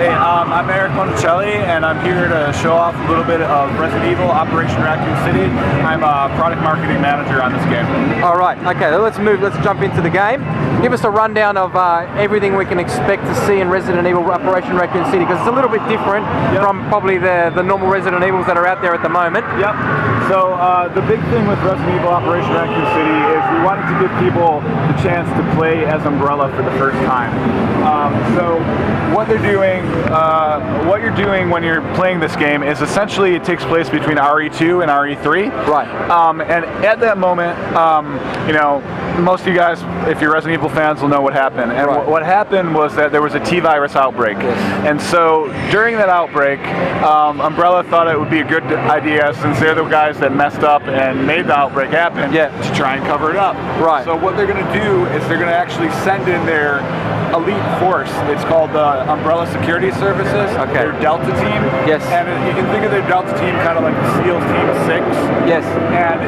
Hey, I'm Monacelli, and I'm here to show off a little bit of Resident Evil Operation Racoon City. I'm a product marketing manager on this game. All right, okay, let's jump into the game. Give us a rundown of everything we can expect to see in Resident Evil Operation Racoon City, because it's a little bit different from probably the normal Resident Evils that are out there at the moment. Yep. So the big thing with Resident Evil Operation Racoon City is we wanted to give people the chance to play as Umbrella for the first time. So what they're doing, what you're doing when you're playing this game is essentially it takes place between RE2 and RE3. Right. And at that moment, you know, most of you guys, if you're Resident Evil fans, will know what happened. And what happened was that there was a T-virus outbreak. Yes. And so during that outbreak, Umbrella thought it would be a good idea, since they're the guys that messed up and made the outbreak happen, to try and cover it up. Right. So what they're going to do is they're going to actually send in their elite force. It's called the Umbrella Security Services. Okay. Their Delta team. Yes. And you can think of their Delta team kind of like the SEALs Team 6. Yes. And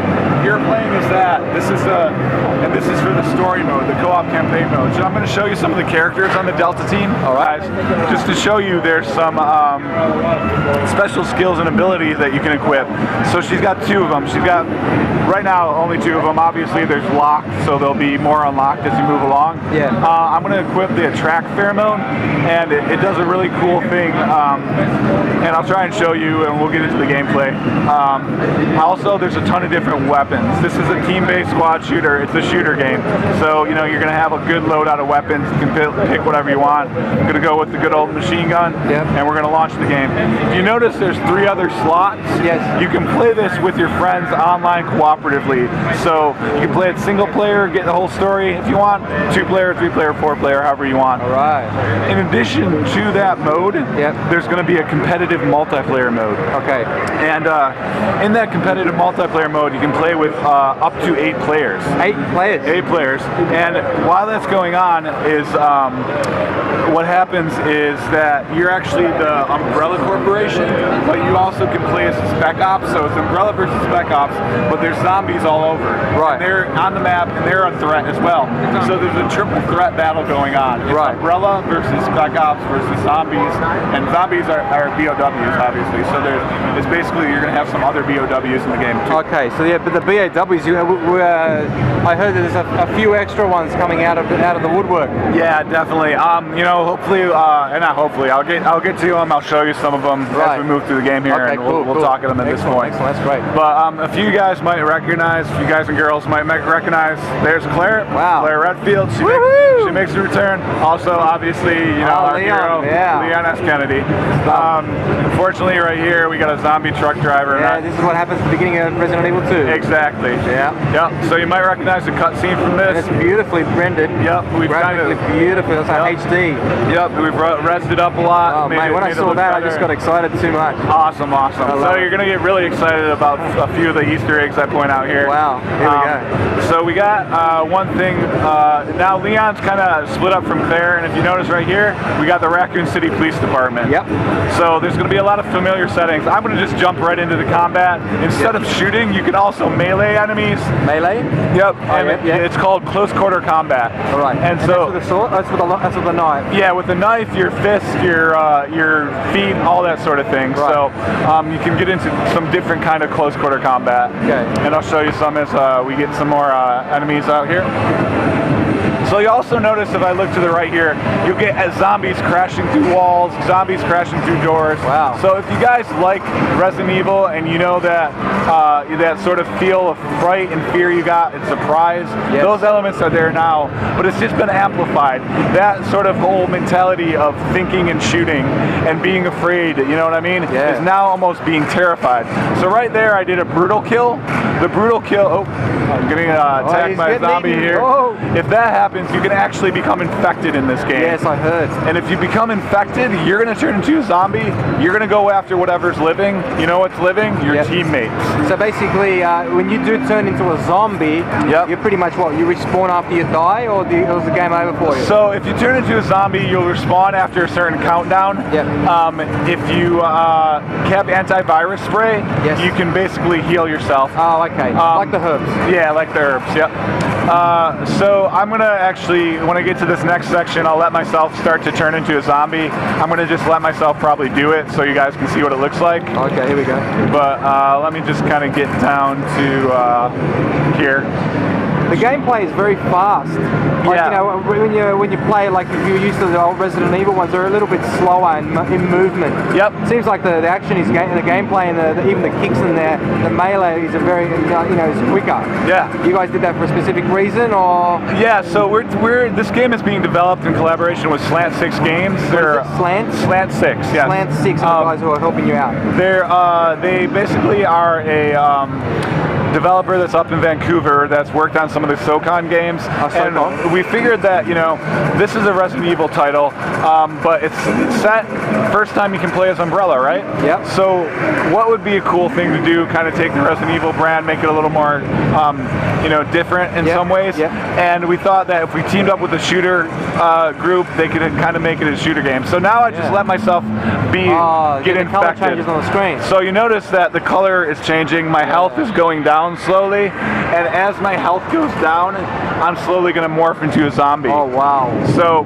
you're playing as that. This is for the story mode, the co-op campaign mode. So I'm going to show you some of the characters on the Delta team. All right. Just to show you, there's some special skills and abilities that you can equip. So she's got two of them. She's got, right now, only two of them. Obviously, there's locked, so there'll be more unlocked as you move along. Yeah. I'm going to equip the Attract pheromone, and it does a really cool thing. And I'll try and show you, and we'll get into the gameplay. Also, there's a ton of different weapons. This is a team-based squad shooter. It's a shooter game. So, you know, you're going to have a good loadout of weapons. You can pick whatever you want. I'm going to go with the good old machine gun, and we're going to launch the game. If you notice, there's 3 other slots. Yes. You can play this with your friends online cooperatively. So you can play it single player, get the whole story if you want, 2-player, 3-player, 4-player, however you want. All right. In addition to that mode, there's going to be a competitive multiplayer mode. Okay. And in that competitive multiplayer mode, you can play with up to 8 players. 8 players? 8 players. And while that's going on is what happens is that you're actually the Umbrella Corporation, but you also can play as Spec Ops. So it's Umbrella versus Spec Ops, but there's zombies all over. Right. And they're on the map, and they're a threat as well. So there's a triple threat battle going on. It's Umbrella versus Spec Ops versus zombies, and zombies are BOWs, obviously. So it's basically you're going to have some other BOWs in the game too. Okay, so yeah, but the BOWs, I heard that there's a few extra ones coming out of the woodwork. Yeah, definitely. You know, hopefully, and not hopefully, I'll get to them. I'll show you some of them as we move through the game here, and we'll talk at them at this point. Excellent, that's great. But a few guys might recognize, a few guys and girls might recognize. There's Claire. Wow. Claire Redfield. She makes a return. Also, obviously, you know, our hero, Leon S. Kennedy. Unfortunately, right here we got a zombie truck driver. Yeah, this is what happens at the beginning of Resident Evil 2. Exactly. Yeah. Yep. So you might recognize the cutscene from this. And it's beautifully rendered. Yep. We've graphically beautiful. It's like HD. Yep. We've rezzed it up a lot. Oh man, when I saw that, I just got excited too much. Awesome, awesome. So you're gonna get really excited about a few of the Easter eggs I point out here. Wow. Here we go. So we got one thing. Now Leon's kind of split up from Claire, and if you notice right here, we got the Racoon City Police Department. Yep. So there's going to be a lot of familiar settings. I'm going to just jump right into the combat. Instead of shooting, you can also melee enemies. Melee? Yep. And it's called close quarter combat. All right. And so that's with the sword. That's with the knife. Yeah, with the knife, your fist, your feet, all that sort of thing. Right. So you can get into some different kind of close quarter combat. Okay. And I'll show you some as we get some more enemies out here. So you also notice if I look to the right here, you'll get zombies crashing through walls, zombies crashing through doors. Wow. So if you guys like Resident Evil and you know that that sort of feel of fright and fear you got and surprise, those elements are there now, but it's just been amplified. That sort of whole mentality of thinking and shooting and being afraid, you know what I mean, is now almost being terrified. So right there I did a brutal kill. The brutal kill, I'm getting attacked by a zombie here. Oh. If that happens, you can actually become infected in this game. Yes, I heard. And if you become infected, you're going to turn into a zombie. You're going to go after whatever's living. You know what's living? Your teammates. So basically, when you do turn into a zombie, you're pretty much what? You respawn after you die, or is the game over for you? So if you turn into a zombie, you'll respawn after a certain countdown. If you have antivirus spray, you can basically heal yourself. Oh, okay. Like the herbs. Yeah, like the herbs, yep. So I'm going to actually, when I get to this next section, I'll let myself start to turn into a zombie. I'm going to just let myself probably do it so you guys can see what it looks like. Okay, here we go. But let me just kind of get down to here. The gameplay is very fast. Like, Yeah. you know, when you play, like if you're used to the old Resident Evil ones, they're a little bit slower in movement. Yep. It seems like the action is the gameplay and even the kicks in there, the melee is a very is quicker. Yeah. You guys did that for a specific reason, or? Yeah. So this game is being developed in collaboration with Slant 6 Games. They're Slant? Slant 6. Yeah. Slant 6 are the guys who are helping you out. They basically are a developer that's up in Vancouver that's worked on some of the SOCON games, and we figured that this is a Resident Evil title, but it's set first time you can play as Umbrella, right? Yep. So what would be a cool thing to do? Kind of take the Resident Evil brand, make it a little more different in some ways. Yep. And we thought that if we teamed up with a shooter group, they could kind of make it a shooter game. So now I just let myself get infected. Color changes on the screen. So you notice that the color is changing. My health is going down slowly, and as my health goes down, I'm slowly going to morph into a zombie. Oh wow! So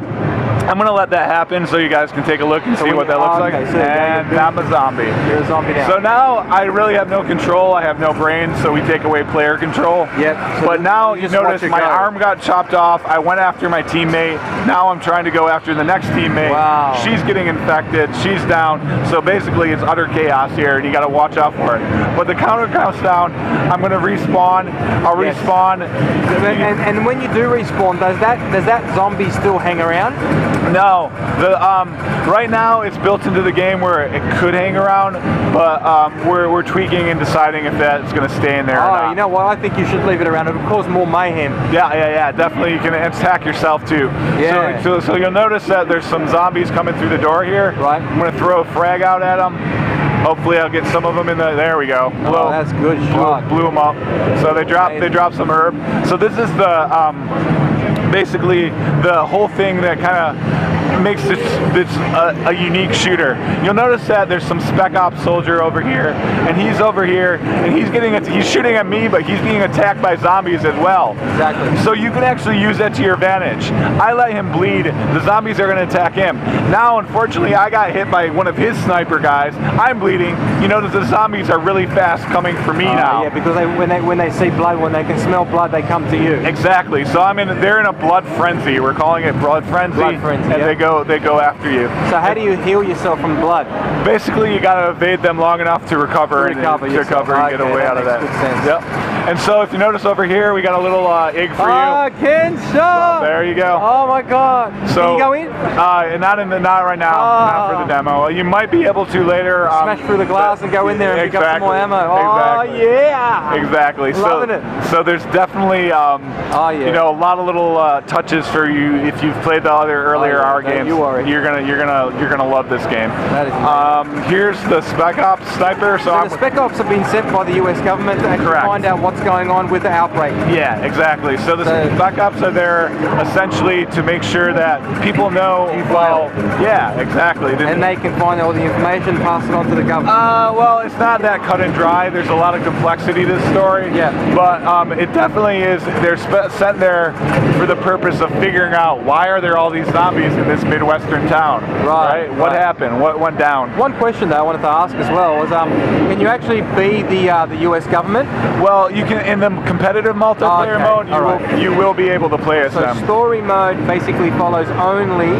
I'm going to let that happen so you guys can take a look and see what that looks like. So and I'm a zombie. You're a zombie now. So now I really have no control. I have no brain, so we take away player control. Yep. So but now you notice my arm got chopped off. I went after my teammate. Now I'm trying to go after the next teammate. Wow. She's getting infected. She's down. So basically it's utter chaos here, and you got to watch out for it. But the counter counts down. I'm going to respawn. I'll respawn. And when you do respawn, does that zombie still hang around? No, right now it's built into the game where it could hang around, but we're tweaking and deciding if that's going to stay in there or not. You know what? I think you should leave it around. It will cause more mayhem. Yeah, definitely. You can attack yourself too. Yeah. So you'll notice that there's some zombies coming through the door here. Right. I'm going to throw a frag out at them. Hopefully I'll get some of them in the. There we go. That's good shot. Blew them up. So they drop some herb. So this is the basically the whole thing that kind of makes this a unique shooter. You'll notice that there's some Spec Ops soldier over here, and he's over here, and he's shooting at me, but he's being attacked by zombies as well. Exactly. So you can actually use that to your advantage. I let him bleed. The zombies are going to attack him. Now, unfortunately, I got hit by one of his sniper guys. I'm bleeding. You notice the zombies are really fast coming for me now. Yeah, because when they see blood, when they can smell blood, they come to you. Exactly. So they're in a blood frenzy. We're calling it blood frenzy. Blood frenzy. And they go after you. So how do you heal yourself from blood? Basically, you got to evade them long enough to recover and get away out of that. Good sense. Yep. And so if you notice over here, we got a little egg for you. Kensho! There you go. Oh my God! So, can you go in? Not right now. Not for the demo. You might be able to later. Smash through the glass and go in there and pick up some more ammo. Oh yeah! Exactly. Loving it. So there's definitely a lot of little touches for you if you've played the other earlier R games. You're gonna love this game. That is amazing. Here's the Spec Ops sniper. So the Spec Ops have been sent by the US government to actually find out what's going on with the outbreak. Yeah, exactly. So the Spec Ops are there essentially to make sure that people know. Yeah, exactly. And they can find all the information, pass it on to the government. Well, it's not that cut and dry. There's a lot of complexity to this story. Yeah. But it definitely is. They're sent there for the purpose of figuring out why are there all these zombies in this Midwestern town. Right. What happened? What went down? One question that I wanted to ask as well was, can you actually be the US government? Well, you can in the competitive multiplayer mode. You will be able to play as them. So story mode basically follows only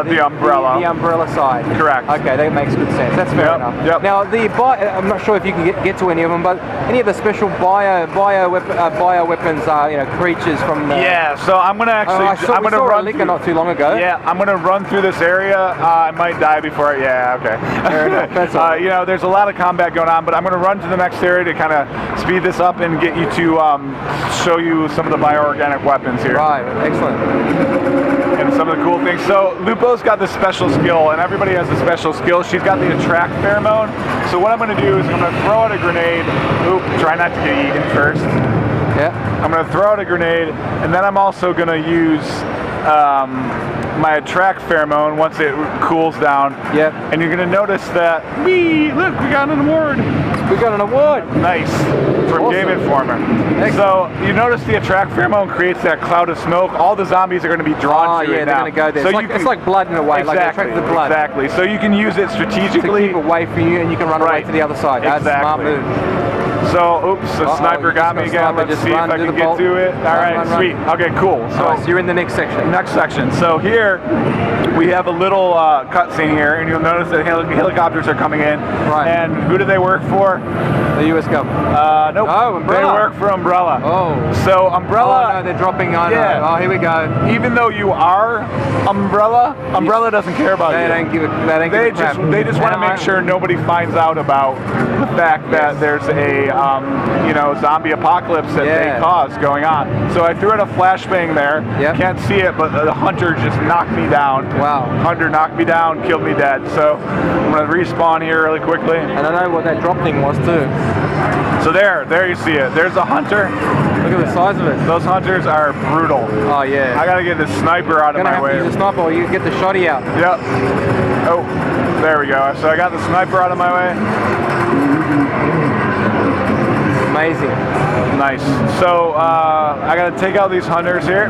the umbrella. The umbrella side. Correct. Okay, that makes good sense. That's fair enough. Yep. Now, I'm not sure if you can get to any of them, but any of the special bio weapons are creatures from the. Yeah. So I'm gonna actually. I'm gonna run. Not too long ago. Yeah, I'm gonna run through this area. I might die before. Yeah. Okay. Fair enough. That's all. There's a lot of combat going on, but I'm gonna run to the next area to kind of speed this up and get you to show you some of the bioorganic weapons here. Right. Excellent. And some of the cool things. So Lupo's got this special skill, and everybody has a special skill. She's got the attract pheromone. So what I'm going to do is I'm going to throw out a grenade. Oop, try not to get eaten first. Yeah. I'm going to throw out a grenade, and then I'm also going to use my attract pheromone once it cools down. Yep. And you're going to notice that, look, we got an award. We got an award. Nice. For Awesome. Game Informer. Excellent. So you notice the attract pheromone creates that cloud of smoke. All the zombies are going to be drawn to it now. They're going to go there. So It's like blood in a way. Exactly, like they attract the blood. Exactly. So you can use it strategically. To keep away from you, and you can run away to the other side. That's a smart move. So, oops, the sniper got me again. Let's see if I can get to it. All right, sweet. Okay, cool. So you're in the next section. Next section. So here we have a little cutscene here, and you'll notice that helicopters are coming in. Right. And who do they work for? The U.S. government. Nope. Oh, Umbrella. They work for Umbrella. Oh. So Umbrella. Oh no, they're dropping on. Yeah. Oh, here we go. Even though you are Umbrella, Umbrella doesn't care about you. They don't give a crap. They just want to make sure nobody finds out about the fact that there's a zombie apocalypse that they caused going on. So I threw in a flashbang there. Yep. Can't see it, but the hunter just knocked me down. Wow. Hunter knocked me down, killed me dead. So I'm gonna respawn here really quickly. And I know what that drop thing was too. So there you see it. There's a hunter. Look at the size of it. Those hunters are brutal. Oh yeah. I gotta get the sniper out of my way. Use a sniper, or you get the shotty out. Yep. Oh, there we go. So I got the sniper out of my way. Amazing. Nice. So I gotta take out these hunters here.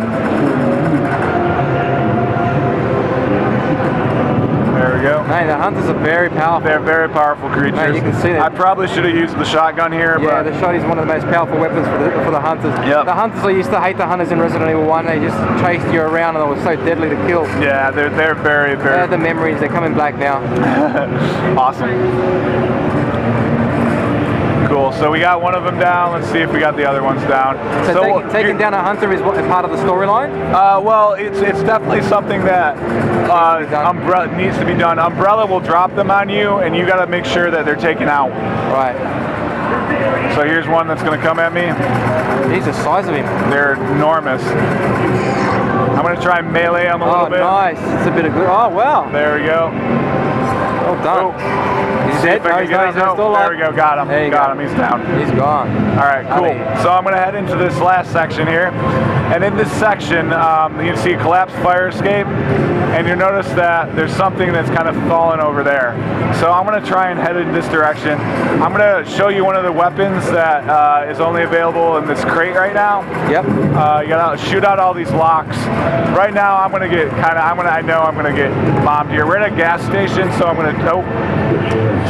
There we go. Man, the hunters are very powerful. They're very powerful creatures. Man, you can see that. I probably should have used the shotgun here, yeah, but the shotty is one of the most powerful weapons for the hunters. Yep. The hunters, I used to hate the hunters in Resident Evil 1. They just chased you around and they were so deadly to kill. yeah, they're very They have the memories. They're coming back now. awesome. Cool. So we got one of them down. Let's see if we got the other ones down. So taking down a hunter is part of the storyline? Well, it's definitely something that Umbrella needs to be done. Umbrella will drop them on you, and you got to make sure that they're taken out. Right. So here's one that's going to come at me. He's the size of him. They're enormous. I'm going to try and melee them a little bit. Oh, nice. It's a bit of good. Oh, wow. There we go. Well done. He's dead. No, he's not. He's still alive. There we go. Got him. Got him. He's down. He's gone. All right, cool. So I'm going to head into this last section here. And in this section, you can see a collapsed fire escape. And you'll notice that there's something that's kind of fallen over there. So I'm going to try and head in this direction. I'm going to show you one of the weapons that is only available in this crate right now. Yep. You got to shoot out all these locks. Right now, I'm going to get I know I'm going to get bombed here. We're at a gas station, so I'm going to,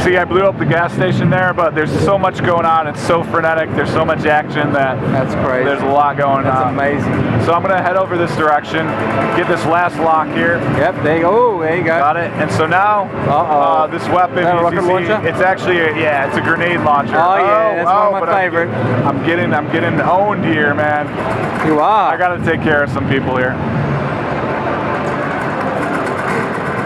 see, I blew up the gas station there, but there's so much going on. It's so frenetic. There's so much action that's crazy. There's a lot going on. That's amazing. So I'm going to head over this direction, get this last lock here. Yep, there you go. Oh, there you go. Got it. And so now, this weapon, rocket launcher? it's actually, it's a grenade launcher. Oh yeah, that's one of my favorite. I'm getting owned here, man. You are. I got to take care of some people here.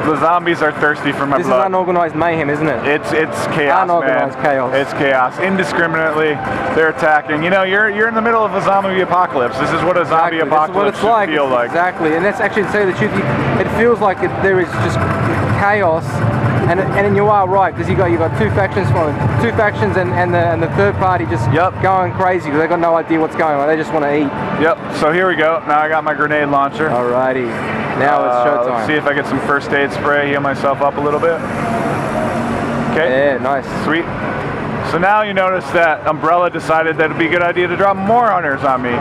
The zombies are thirsty for my blood. This is unorganized mayhem, isn't it? It's chaos, unorganized chaos. It's chaos. Indiscriminately, they're attacking. You know, you're in the middle of a zombie apocalypse. This is what a zombie apocalypse should feel like. Exactly, and that's actually, to tell you the truth, it feels like there is just chaos. And you are right, because you got two factions and the third party just going crazy because they got no idea what's going on. They just want to eat. Yep. So here we go. Now I got my grenade launcher. Alrighty. Now it's showtime. Let's see if I get some first aid spray. Heal myself up a little bit. Okay. Yeah. Nice. Sweet. So now you notice that Umbrella decided that it'd be a good idea to drop more hunters on me.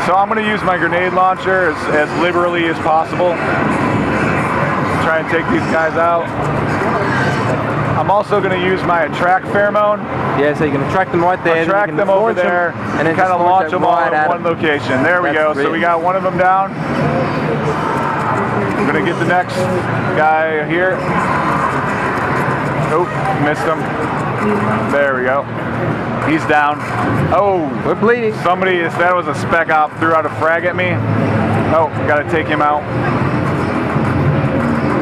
So I'm going to use my grenade launcher as liberally as possible. Try and take these guys out. I'm also going to use my attract pheromone. Yeah, so you can attract them right there. Attract them over there and then kind of launch them all at one location. There we go. So we got one of them down. I'm going to get the next guy here. Oh, missed him. There we go. He's down. Oh, we're bleeding. That was a Spec Ops, threw out a frag at me. Oh, got to take him out.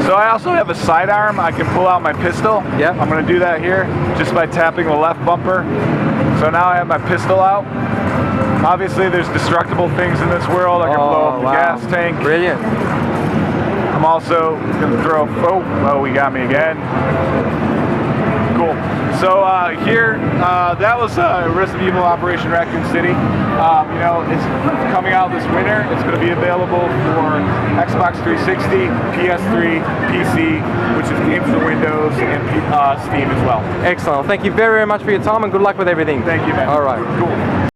So I also have a sidearm. I can pull out my pistol. Yep. I'm going to do that here just by tapping the left bumper. So now I have my pistol out. Obviously, there's destructible things in this world. I can blow up the gas tank. Brilliant. I'm also going to throw... Oh, he got me again. Cool. So here, that was Resident Evil Operation Racoon City. You know, it's coming out this winter. It's going to be available for Xbox 360, PS3, PC, which is games for Windows, and Steam as well. Excellent. Thank you very, very much for your time, and good luck with everything. Thank you, man. All right. Cool.